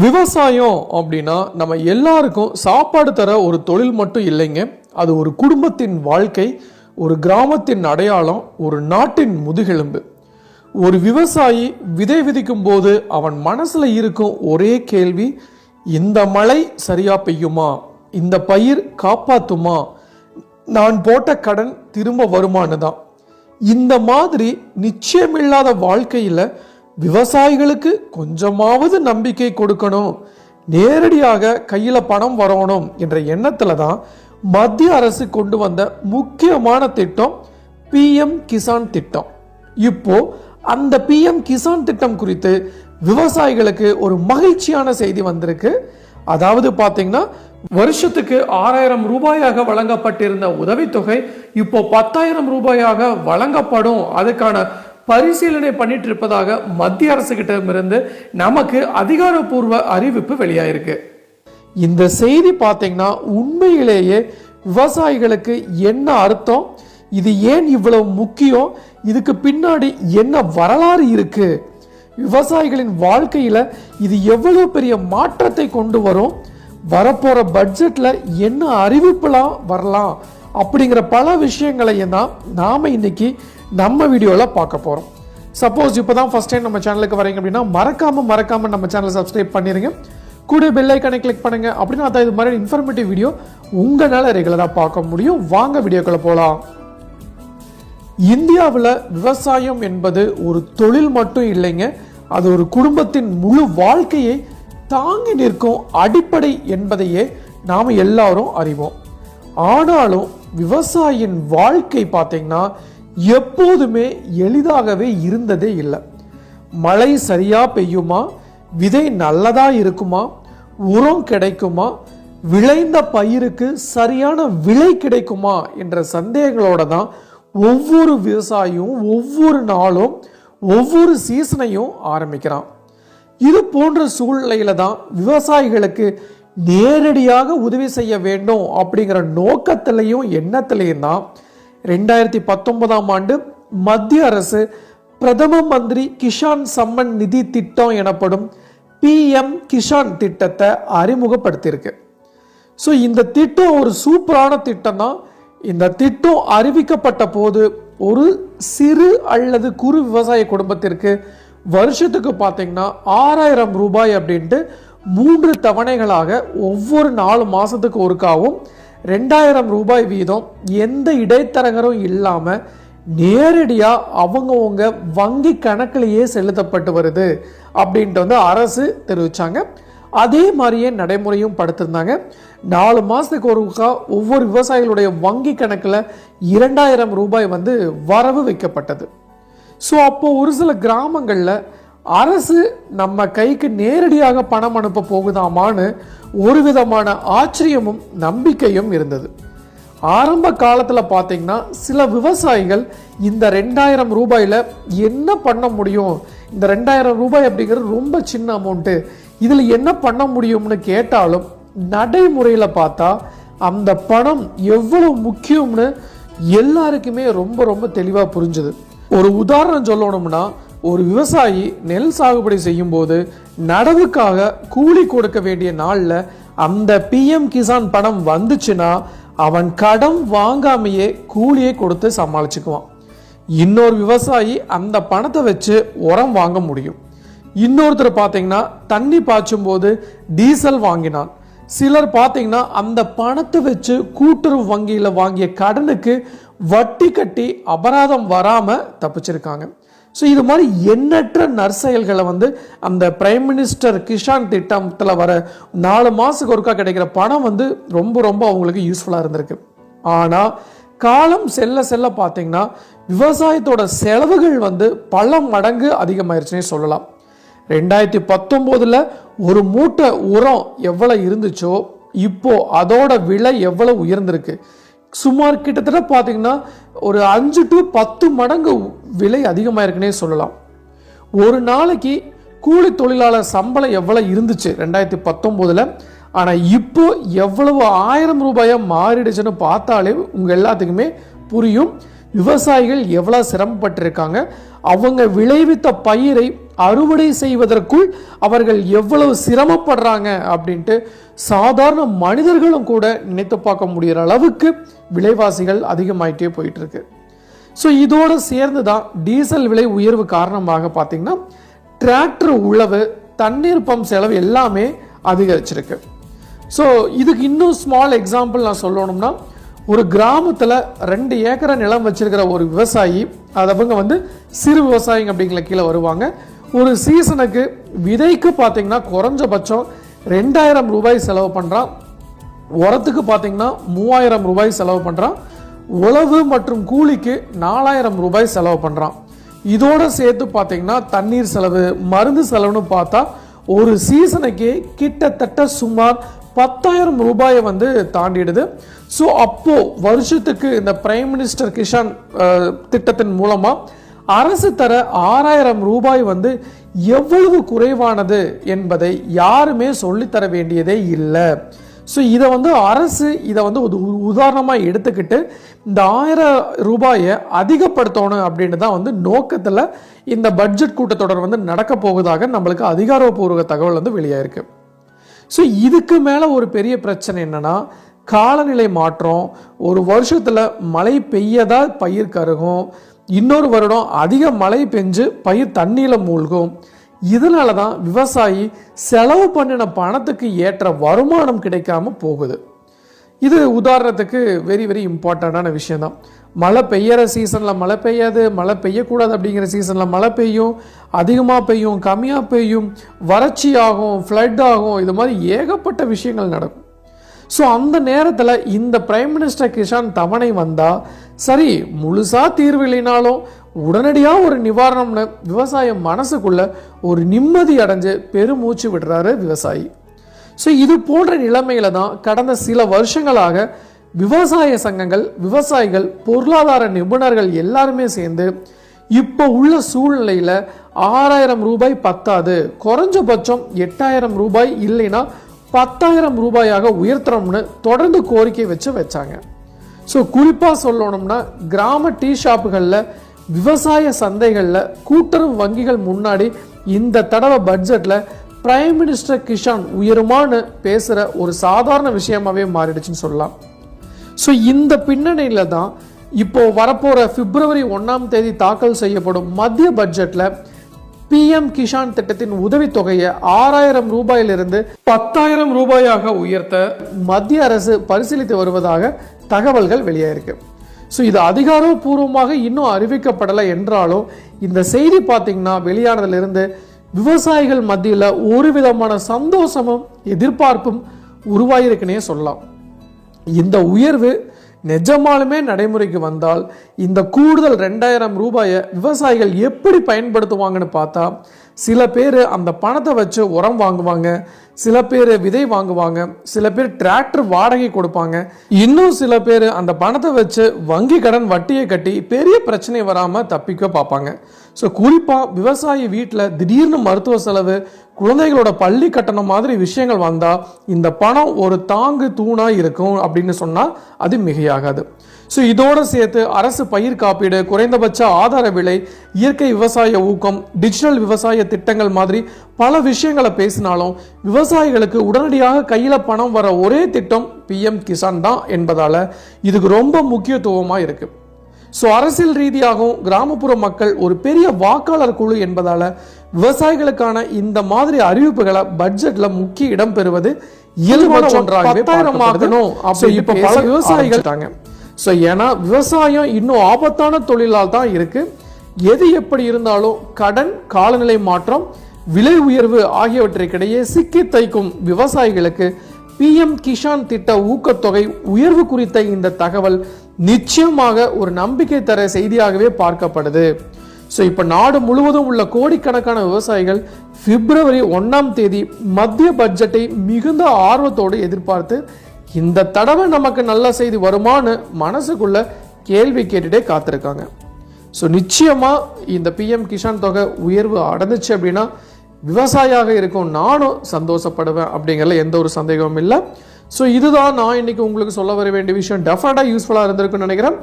விவசாயம் அப்படின்னா நம்ம எல்லாருக்கும் சாப்பாடு தர ஒரு தொழில் மட்டும் இல்லைங்க. அது ஒரு குடும்பத்தின் வாழ்க்கை, ஒரு கிராமத்தின் அடையாளம், ஒரு நாட்டின் முதுகெலும்பு. ஒரு விவசாயி விதை விதிக்கும் போது அவன் மனசுல இருக்கும் ஒரே கேள்வி, இந்த மழை சரியா பெய்யுமா, இந்த பயிர் காப்பாத்துமா, நான் போட்ட கடன் திரும்ப வருமானு தான். இந்த மாதிரி நிச்சயமில்லாத வாழ்க்கையில் விவசாயிகளுக்கு கொஞ்சமாவது நம்பிக்கை கொடுக்கணும், நேரடியாக கையில் பணம் வரணும் என்ற எண்ணத்தில் தான் மத்திய அரசு கொண்டு வந்த முக்கியமான திட்டம் PM கிசான் திட்டம். இப்போ அந்த PM கிசான் திட்டம் குறித்து விவசாயிகளுக்கு ஒரு மகிழ்ச்சியான செய்தி வந்திருக்கு. அதாவது பார்த்தீங்கன்னா, வருஷத்துக்கு 6000 ரூபாயாக வழங்கப்பட்டிருந்த உதவித்தொகை இப்போ 10,000 ரூபாயாக வழங்கப்படும், அதுக்கான பரிசீலனை பண்ணிட்டு இருப்பதாக மத்திய அரசு கிட்ட இருந்து நமக்கு அதிகாரப்பூர்வ அறிவிப்பு வெளியாயிருக்கு. இந்த செய்தி பார்த்தீங்கன்னா உண்மையிலேயே விவசாயிகளுக்கு என்ன அர்த்தம், இது ஏன் இவ்வளவு முக்கியம், இதுக்கு பின்னாடி என்ன வரலாறு இருக்கு, விவசாயிகளின் வாழ்க்கையில இது எவ்வளவு பெரிய மாற்றத்தை கொண்டு வரும், வரப்போற பட்ஜெட்ல என்ன அறிவிப்புலாம் வரலாம் அப்படிங்கிற பல விஷயங்களையும் தான் நாம இன்னைக்கு நம்ம வீடியோவில் பார்க்க போகிறோம். சப்போஸ் இப்போ தான் ஃபர்ஸ்ட் டைம் நம்ம சேனலுக்கு வரீங்க அப்படின்னா மறக்காம நம்ம சேனலை சப்ஸ்கிரைப் பண்ணிடுங்க, கூட பெல் ஐக்கானை கிளிக் பண்ணுங்க. அப்படின்னா அதான் இது மாதிரி இன்ஃபர்மேட்டிவ் வீடியோ உங்களால் ரெகுலராக பார்க்க முடியும். வாங்க வீடியோக்குள்ள போகலாம். இந்தியாவில் விவசாயம் என்பது ஒரு தொழில் மட்டும் இல்லைங்க, அது ஒரு குடும்பத்தின் முழு வாழ்க்கையை தாங்கி நிற்கும் அடிப்படை என்பதையே நாம் எல்லாரும் அறிவோம். ஆனாலும் விவசாயியின் வாழ்க்கை பார்த்தீங்கன்னா எப்போதுமே எளிதாகவே இருந்ததே இல்லை. மழை சரியா பெய்யுமா, விதை நல்லதா இருக்குமா, உரம் கிடைக்குமா, விளைந்த பயிருக்கு சரியான விலை கிடைக்குமா என்ற சந்தேகங்களோட தான் ஒவ்வொரு விவசாயியும் ஒவ்வொரு நாளும் ஒவ்வொரு சீசனையும் ஆரம்பிக்கிறான். இது போன்ற சூழ்நிலையில தான் விவசாயிகளுக்கு நேரடியாக உதவி செய்ய வேண்டும் அப்படிங்கிற நோக்கத்திலையும் எண்ணத்திலையும் தான் 2019ஆம் ஆண்டு மத்திய அரசு பிரதம மந்திரி கிசான் சம்மன் நிதி திட்டம் எனப்படும் PM கிசான் திட்டத்தை அறிமுகப்படுத்தியிருக்கு. ஸோ இந்த திட்டம் ஒரு சூப்பரான திட்டம் தான். இந்த திட்டம் அறிவிக்கப்பட்ட போது ஒரு சிறு அல்லது குறு விவசாய குடும்பத்திற்கு வருஷத்துக்கு பார்த்தீங்கன்னா 6000 ரூபாய் அப்படின்ட்டு 3 தவணைகளாக ஒவ்வொரு 4 மாதத்துக்கு ஒருக்காவும் 2000 ரூபாய் வீதம் எந்த இடைத்தரகரும் இல்லாமல் நேரடியாக அவங்கவுங்க வங்கி கணக்கிலேயே செலுத்தப்பட்டு வருது அப்படின்ட்டு அரசு தெரிவித்தாங்க. அதே மாதிரியே நடைமுறையும் படுத்திருந்தாங்க. 4 மாதத்துக்கு ஒருக்கா ஒவ்வொரு விவசாயிகளுடைய வங்கி கணக்கில் 2000 ரூபாய் வரவு வைக்கப்பட்டது. ஸோ அப்போ ஒரு சில கிராமங்களில் அரசு நம்ம கைக்கு நேரடியாக பணம் அனுப்ப போகுதாமான்னு ஒரு விதமான ஆச்சரியமும் நம்பிக்கையும் இருந்தது. ஆரம்ப காலத்தில் பார்த்தீங்கன்னா சில விவசாயிகள் இந்த 2000 ரூபாயில் என்ன பண்ண முடியும், இந்த 2000 ரூபாய் அப்படிங்கிறது ரொம்ப சின்ன அமௌண்ட்டு, இதில் என்ன பண்ண முடியும்னு கேட்டாலும் நடைமுறையில் பார்த்தா அந்த பணம் எவ்வளவு முக்கியம்னு எல்லாருக்குமே ரொம்ப ரொம்ப தெளிவாக புரிஞ்சுது. ஒரு உதாரணம் சொல்லணும்னா, ஒரு விவசாயி நெல் சாகுபடி செய்யும் போது நடவுக்காக கூலி கொடுக்க வேண்டிய நாளில் அந்த PM கிசான் பணம் வந்துச்சுன்னா அவன் கடன் வாங்காமையே கூலியை கொடுத்து சமாளிச்சுக்குவான். இன்னொரு விவசாயி அந்த பணத்தை வச்சு உரம் வாங்க முடியும். இன்னொருத்தர் பார்த்தீங்கன்னா தண்ணி பாய்ச்சும் போது டீசல் வாங்கினான். சிலர் பார்த்தீங்கன்னா அந்த பணத்தை வச்சு கூட்டுறவு வங்கியில் வாங்கிய கடனுக்கு வட்டி கட்டி அபராதம் வராமல் தப்பிச்சிருக்காங்க. ஸோ இது மாதிரி எண்ணற்ற நற்செயல்களை அந்த பிரைம் மினிஸ்டர் கிசான் திட்டத்தில் வர 4 மாதத்துக்கு ஒருக்கா கிடைக்கிற பணம் ரொம்ப ரொம்ப அவங்களுக்கு யூஸ்ஃபுல்லாக இருந்திருக்கு. ஆனால் காலம் செல்ல செல்ல பார்த்தீங்கன்னா விவசாயத்தோட செலவுகள் பல மடங்கு அதிகமாயிருச்சுன்னே சொல்லலாம். 2019 ஒரு மூட்டை உரம் எவ்வளவு இருந்துச்சோ இப்போ அதோட விலை எவ்வளவு உயர்ந்திருக்கு. சுமார் கிட்டத்தட்ட பார்த்தீங்கன்னா ஒரு 5 to 10 மடங்கு விலை அதிகமாயிருக்குன்னே சொல்லலாம். ஒரு நாளைக்கு கூலி தொழிலாளர் சம்பளம் எவ்வளவு இருந்துச்சு 2019, ஆனால் இப்போ எவ்வளவு 1000 ரூபாயா மாறிடுச்சுன்னு பார்த்தாலே உங்க எல்லாத்துக்குமே புரியும் விவசாயிகள் எவ்வளவு சிரமப்பட்டிருக்காங்க. அவங்க விளைவித்த பயிரை அறுவடை செய்வதற்குள் அவர்கள் எவ்வளவு சிரமப்படுறாங்க அப்படின்ட்டு சாதாரண மனிதர்களும் கூட நினைத்து பார்க்க முடிகிற அளவுக்கு விலைவாசிகள் அதிகமாயிட்டே போயிட்டு இருக்கு. ஸோ இதோடு சேர்ந்து தான் டீசல் விலை உயர்வு காரணமாக பார்த்தீங்கன்னா டிராக்டர் உழவு, தண்ணீர் பம்ப் செலவு எல்லாமே அதிகரிச்சிருக்கு. ஸோ இதுக்கு இன்னும் ஸ்மால் எக்ஸாம்பிள் நான் சொல்லணும்னா, ஒரு கிராமத்தில் 2 ஏக்கரை நிலம் வச்சிருக்கிற ஒரு விவசாயி, அவங்க சிறு விவசாயிங்க அப்படிங்கிற கீழே வருவாங்க. ஒரு சீசனுக்கு விதைக்கு பார்த்தீங்கன்னா குறைஞ்சபட்சம் 2000 ரூபாய் செலவு பண்ணுறான். உரத்துக்கு பார்த்தீங்கன்னா 3000 ரூபாய் செலவு பண்ணுறான். உழவு மற்றும் கூலிக்கு 4000 ரூபாய் செலவு பண்ணுறான். இதோட சேர்த்து பார்த்தீங்கன்னா தண்ணீர் செலவு, மருந்து செலவுன்னு பார்த்தா ஒரு சீசனுக்கே கிட்டத்தட்ட சுமார் 10,000 ரூபாயை தாண்டிடுது. ஸோ அப்போ வருஷத்துக்கு இந்த பிரைம் மினிஸ்டர் கிஷான் திட்டத்தின் மூலமா அரசு தர 6000 ரூபாய் எவ்வளவு குறைவானது என்பதை யாருமே சொல்லித்தர வேண்டியதே இல்லை. ஸோ இதை அரசு இதை ஒரு உதாரணமாக எடுத்துக்கிட்டு இந்த 1000 ரூபாயை அதிகப்படுத்தணும் அப்படின்னு தான் நோக்கத்தில் இந்த பட்ஜெட் கூட்டத்தொடர் நடக்க போவதாக நம்மளுக்கு அதிகாரப்பூர்வ தகவல் வெளியாயிருக்கு. ஸோ இதுக்கு மேலே ஒரு பெரிய பிரச்சனை என்னன்னா, காலநிலை மாற்றம். ஒரு வருஷத்தில் மழை பெய்யதா பயிர் கருகும், இன்னொரு வருடம் அதிக மழை பெஞ்சு பயிர் தண்ணியில் மூழ்கும். இதனால தான் விவசாயி செலவு பண்ணின பணத்துக்கு ஏற்ற வருமானம் கிடைக்காம போகுது. இது உதாரணத்துக்கு வெரி வெரி இம்பார்ட்டண்டான விஷயம் தான். மழை பெய்யற சீசனில் மழை பெய்யாது, மழை பெய்யக்கூடாது அப்படிங்கிற சீசனில் மழை பெய்யும், அதிகமாக பெய்யும், கம்மியாக பெய்யும், வறட்சி ஆகும், ஃப்ளட் ஆகும், இது மாதிரி ஏகப்பட்ட விஷயங்கள் நடக்கும். ஸோ அந்த நேரத்தில் இந்த பிரைம் மினிஸ்டர் கிஷான் தவணை வந்தால் சரி, முழுசாக தீர்வு இல்லைனாலும் உடனடியாக ஒரு நிவாரணம்னு விவசாயம் மனசுக்குள்ள ஒரு நிம்மதி அடைஞ்சு பெருமூச்சு விடுறாரு விவசாயி. ஸோ இது போன்ற நிலைமையில தான் கடந்த சில வருஷங்களாக விவசாய சங்கங்கள், விவசாயிகள், பொருளாதார நிபுணர்கள் எல்லாருமே சேர்ந்து இப்போ உள்ள சூழ்நிலையில் 6000 ரூபாய் பத்தாது, குறைஞ்சபட்சம் 8000 ரூபாய் இல்லைன்னா 10,000 ரூபாயாக உயர்த்தணும்னு தொடர்ந்து கோரிக்கை வச்சாங்க. ஸோ குறிப்பாக சொல்லணும்னா, கிராம டீ ஷாப்புகளில், விவசாய சந்தைகளில், கூட்டுறவு வங்கிகள் முன்னாடி இந்த தடவை பட்ஜெட்டில் பிரைம் மினிஸ்டர் கிஷான் உயருமான்னு பேசுகிற ஒரு சாதாரண விஷயமாகவே மாறிடுச்சுன்னு சொல்லலாம். ஸோ இந்த பின்னணியில் தான் இப்போ வரப்போகிற பிப்ரவரி 1ஆம் தேதி தாக்கல் செய்யப்படும் மத்திய பட்ஜெட்டில் PM கிஷான் திட்டத்தின் உதவித்தொகையை 6000 ரூபாயிலிருந்து 10,000 ரூபாயாக உயர்த்த மத்திய அரசு பரிசீலித்து வருவதாக தகவல்கள் வெளியாயிருக்கு. ஸோ இது அதிகாரப்பூர்வமாக இன்னும் அறிவிக்கப்படலை என்றாலும் இந்த செய்தி பார்த்தீங்கன்னா வெளியானதிலிருந்து விவசாயிகள் மத்தியில் ஒரு விதமான சந்தோஷமும் எதிர்பார்ப்பும் உருவாயிருக்குன்னே சொல்லலாம். இந்த உயர்வு நிஜமாலுமே நடைமுறைக்கு வந்தால் இந்த கூடுதல் 2000 ரூபாயை விவசாயிகள் எப்படி பயன்படுத்துவாங்கன்னு பார்த்தா, சில பேர் அந்த பணத்தை வச்சு உரம் வாங்குவாங்க, சில பேர் விதை வாங்குவாங்க, சில பேர் டிராக்டர் வாடகை கொடுப்பாங்க, இன்னும் சில பேர் அந்த பணத்தை வச்சு வங்கி கடன் வட்டியை கட்டி பெரிய பிரச்சனை வராமல் தப்பிக்க பார்ப்பாங்க. ஸோ குறிப்பாக விவசாயி வீட்டில் திடீர்னு மருத்துவ செலவு, குழந்தைகளோட பள்ளி கட்டணம் மாதிரி விஷயங்கள் வந்தால் இந்த பணம் ஒரு தாங்கு தூணாக இருக்கும் அப்படின்னு சொன்னால் அது மிகையாகாது. ஸோ இதோடு சேர்த்து அரசு பயிர் காப்பீடு, குறைந்தபட்ச ஆதார விலை, இயற்கை விவசாய ஊக்கம், டிஜிட்டல் விவசாய திட்டங்கள் மாதிரி பல விஷயங்களை பேசினாலும் விவசாயிகளுக்கு உடனடியாக கையில் பணம் வர ஒரே திட்டம் PM கிசான் தான் என்பதால் இதுக்கு ரொம்ப முக்கியத்துவமாக இருக்குது. ஸோ அரசியல் ரீதியாகவும் கிராமப்புற மக்கள் ஒரு பெரிய வாக்காளர் குழு என்பதால் விவசாயிகளுக்கான இந்த மாதிரி அறிவிப்புகளை பட்ஜெட்ல முக்கிய இடம் பெறுவது இயல்பான ஒன்றாகவே பார்க்கணும். இப்ப பல விவசாயிகள் ஸோ ஏன்னா விவசாயம் இன்னும் ஆபத்தான தொழிலால் தான் இருக்கு. எது எப்படி இருந்தாலும் கடன், காலநிலை மாற்றம், விலை உயர்வு ஆகியவற்றிற்கிடையே சிக்கி தைக்கும் விவசாயிகளுக்கு PM கிஷான் திட்ட ஊக்கத்தொகை உயர்வு குறித்த இந்த தகவல் நிச்சயமாக ஒரு நம்பிக்கை தர செய்தியாகவே பார்க்கப்படுது. ஸோ இப்போ நாடு முழுவதும் உள்ள கோடிக்கணக்கான விவசாயிகள் பிப்ரவரி 1ஆம் தேதி மத்திய பட்ஜெட்டை மிகுந்த ஆர்வத்தோடு எதிர்பார்த்து இந்த தடவை நமக்கு நல்ல செய்தி வருமானு மனசுக்குள்ள கேள்வி கேட்டுட்டே காத்திருக்காங்க. ஸோ நிச்சயமா இந்த PM கிஷான் தொகை உயர்வு அடைஞ்சிச்சு அப்படின்னா விவசாயியாக இருக்கும் நானும் சந்தோஷப்படுவேன் அப்படிங்கிறதுல எந்த ஒரு சந்தேகமும் இல்லை. ஸோ இதுதான் நான் இன்னைக்கு உங்களுக்கு சொல்ல வர வேண்டிய விஷயம். டெஃபினட்டாக யூஸ்ஃபுல்லாக இருந்திருக்குன்னு நினைக்கிறேன்.